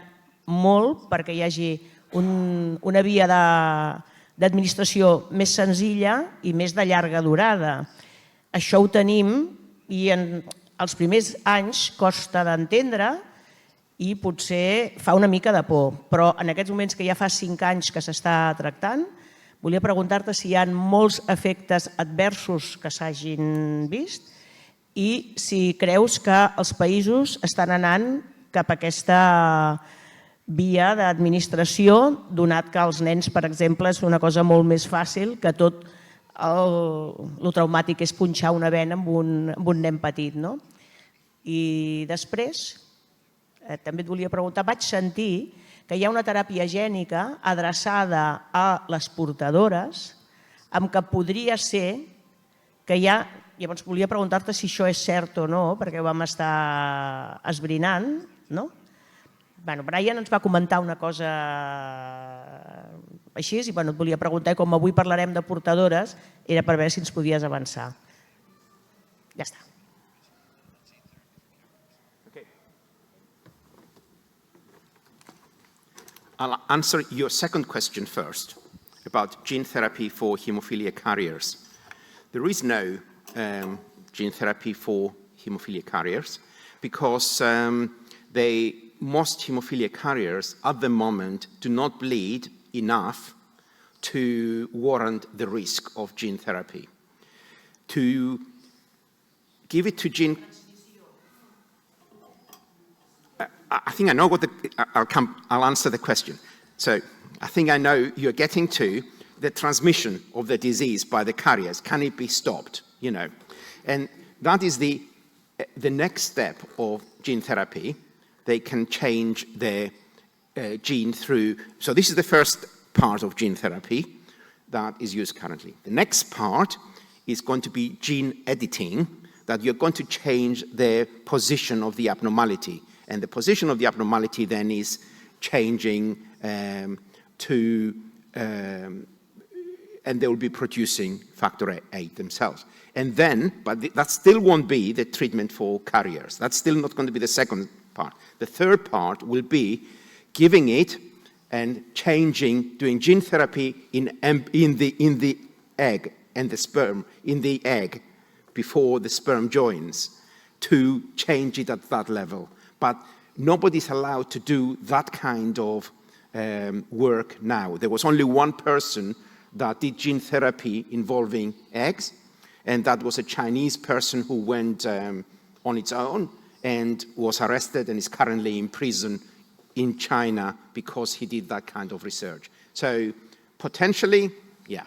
molt perquè hi hagi una via d'administració més senzilla i més de llarga durada. Això ho tenim i en els primers anys costa d'entendre i potser fa una mica de por. Però en aquests moments que ja fa 5 anys que s'està tractant, volia preguntar-te si hi ha molts efectes adversos que s'hagin vist i si creus que els països estan anant cap a aquesta via d'administració, donat que els nens, per exemple, és una cosa molt més fàcil que tot el traumàtic és punxar una vena amb un nen petit. I després, també et volia preguntar, vaig sentir que hi ha una teràpia gènica adreçada a les portadores amb què podria ser que ja Llavors volia preguntar-te si això és cert o no, perquè ho vam estar esbrinant, no? Bueno, Brian ens va comentar una cosa així i et volia preguntar, i com avui parlarem de portadores, era per veure si ens podies avançar. Ja està. I'll answer your second question first about gene therapy for haemophilia carriers. There is no gene therapy for haemophilia carriers because most haemophilia carriers at the moment do not bleed enough to warrant the risk of gene therapy. To give it to gene... I think I know what I'll answer the question. So I think I know you're getting to the transmission of the disease by the carriers. Can it be stopped? And that is the next step of gene therapy. They can change the gene through. So this is the first part of gene therapy that is used currently. The next part is going to be gene editing, that you're going to change the position of the abnormality. And the position of the abnormality then is changing and they will be producing factor VIII themselves. And then, but that still won't be the treatment for carriers. That's still not going to be the second part. The third part will be giving it and changing, doing gene therapy in the egg and the sperm, in the egg before the sperm joins, to change it at that level. But nobody's allowed to do that kind of work now. There was only one person that did gene therapy involving eggs, and that was a Chinese person who went on its own and was arrested and is currently in prison in China because he did that kind of research. So potentially,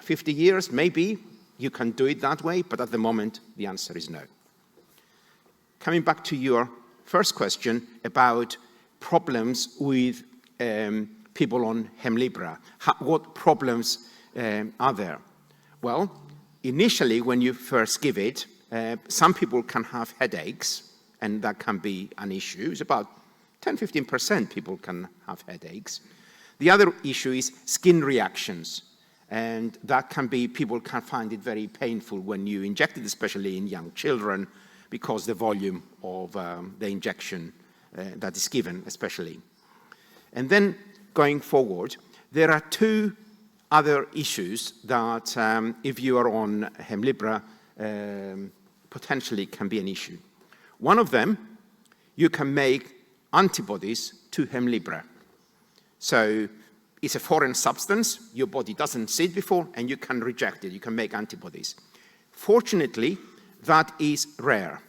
50 years, maybe you can do it that way, but at the moment, the answer is no. Coming back to your first question about problems with people on Hemlibra. What problems are there? Well, initially, when you first give it, some people can have headaches, and that can be an issue. It's about 10-15% people can have headaches. The other issue is skin reactions, and that can be, people can find it very painful when you inject it, especially in young children, because the volume of the injection that is given, especially. And then going forward, there are two other issues that, if you are on Hemlibra, potentially can be an issue. One of them, you can make antibodies to Hemlibra. So it's a foreign substance, your body doesn't see it before, and you can reject it, you can make antibodies. Fortunately, that is rare.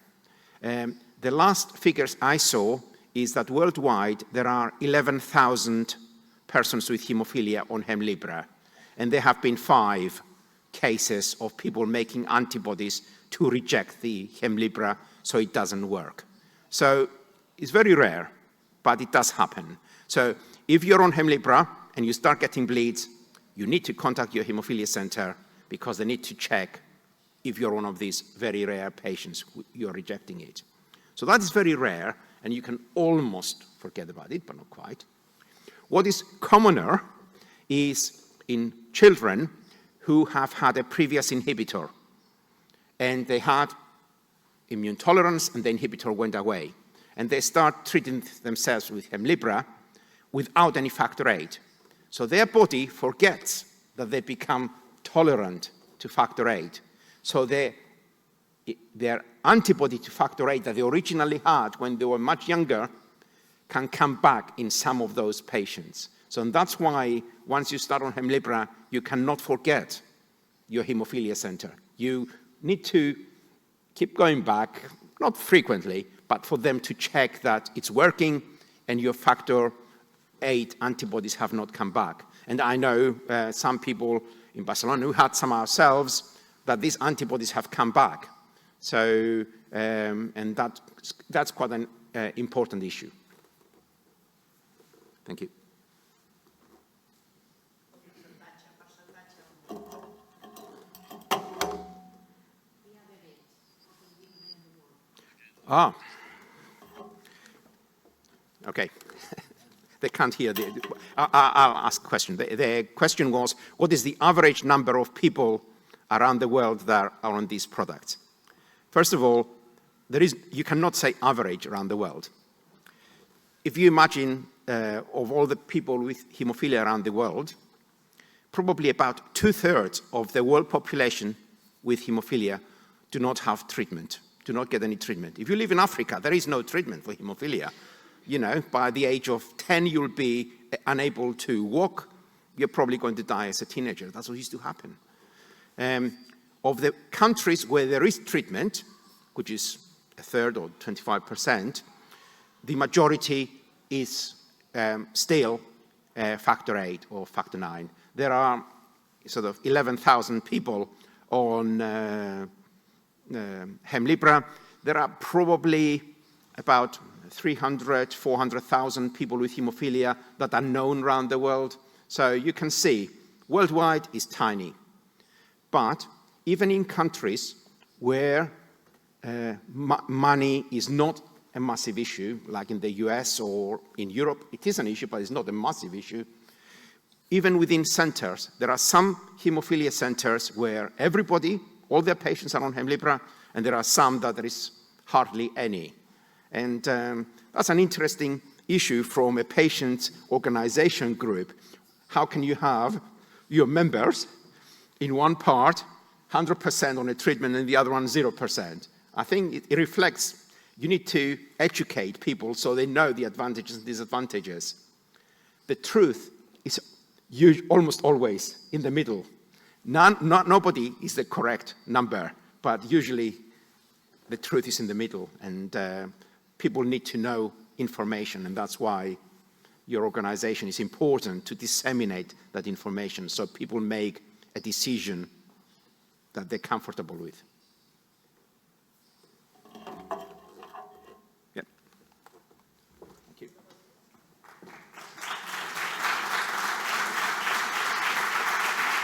The last figures I saw is that worldwide there are 11,000 persons with haemophilia on Hemlibra, and there have been 5 cases of people making antibodies to reject the Hemlibra, so it doesn't work. So it's very rare, but it does happen. So if you're on Hemlibra and you start getting bleeds, you need to contact your haemophilia center because they need to check if you're one of these very rare patients, you're rejecting it. So that is very rare, and you can almost forget about it, but not quite. What is commoner is in children who have had a previous inhibitor, and they had immune tolerance, and the inhibitor went away. And they start treating themselves with Hemlibra without any factor VIII. So their body forgets that they become tolerant to factor VIII. So their antibody to factor VIII that they originally had when they were much younger can come back in some of those patients. So that's why once you start on Hemlibra, you cannot forget your haemophilia center. You need to keep going back, not frequently, but for them to check that it's working and your factor VIII antibodies have not come back. And I know some people in Barcelona who had some ourselves that these antibodies have come back. So, and that's quite an important issue. Thank you. Okay. They can't hear. I'll ask a question. The question was, what is the average number of people around the world that are on these products? First of all, you cannot say average around the world. If you imagine of all the people with haemophilia around the world, probably about 2/3 of the world population with haemophilia do not have treatment, do not get any treatment. If you live in Africa, there is no treatment for haemophilia. You know, by the age of 10, you'll be unable to walk. You're probably going to die as a teenager. That's what used to happen. Of the countries where there is treatment, which is 1/3 or 25%, the majority is still factor 8 or factor 9. There are sort of 11,000 people on Hemlibra. There are probably about 300, 400,000 people with haemophilia that are known around the world. So you can see, worldwide is tiny. But even in countries where money is not a massive issue, like in the US or in Europe, it is an issue, but it's not a massive issue. Even within centers, there are some haemophilia centers where everybody, all their patients are on Hemlibra, and there are some that there is hardly any. And that's an interesting issue from a patient organization group. How can you have your members in one part 100% on a treatment and the other one 0%? I think it reflects, you need to educate people so they know the advantages and disadvantages. The truth is almost always in the middle. Nobody is the correct number, but usually the truth is in the middle, and people need to know information, and that's why your organization is important to disseminate that information so people make a decision that they're comfortable with.